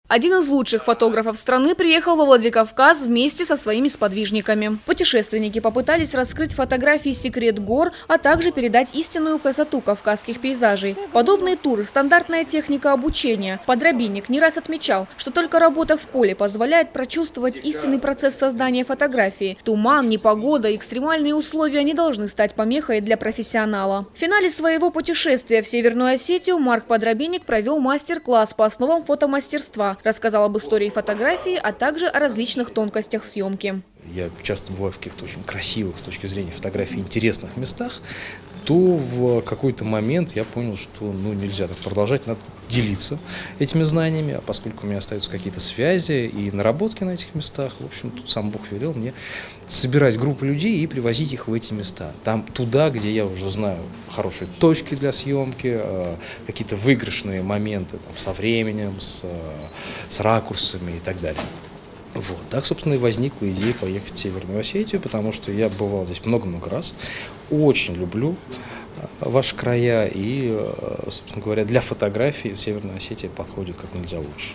Один из лучших фотографов страны приехал во Владикавказ вместе со своими сподвижниками. Путешественники попытались раскрыть фотографии секрет гор, а также передать истинную красоту кавказских пейзажей. Подобные туры – стандартная техника обучения. Подробинник не раз отмечал, что только работа в поле позволяет прочувствовать истинный процесс создания фотографии. Туман, непогода, экстремальные условия не должны стать помехой для профессионала. В финале своего путешествия в Северную Осетию Марк Подробинник провел мастер-класс по основам фотомастерства. Рассказал об истории фотографии, а также о различных тонкостях съемки. Я часто бываю в каких-то очень красивых с точки зрения фотографии интересных местах, то в какой-то момент я понял, что нельзя так продолжать, надо делиться этими знаниями, а поскольку у меня остаются какие-то связи и наработки на этих местах, в общем, тут сам Бог велел мне собирать группу людей и привозить их в эти места. Туда, где я уже знаю хорошие точки для съемки, какие-то выигрышные моменты со временем, с ракурсами и так далее. Вот. Так, собственно, и возникла идея поехать в Северную Осетию, потому что я бывал здесь много-много раз. Очень люблю ваши края и, собственно говоря, для фотографии Северная Осетия подходит как нельзя лучше.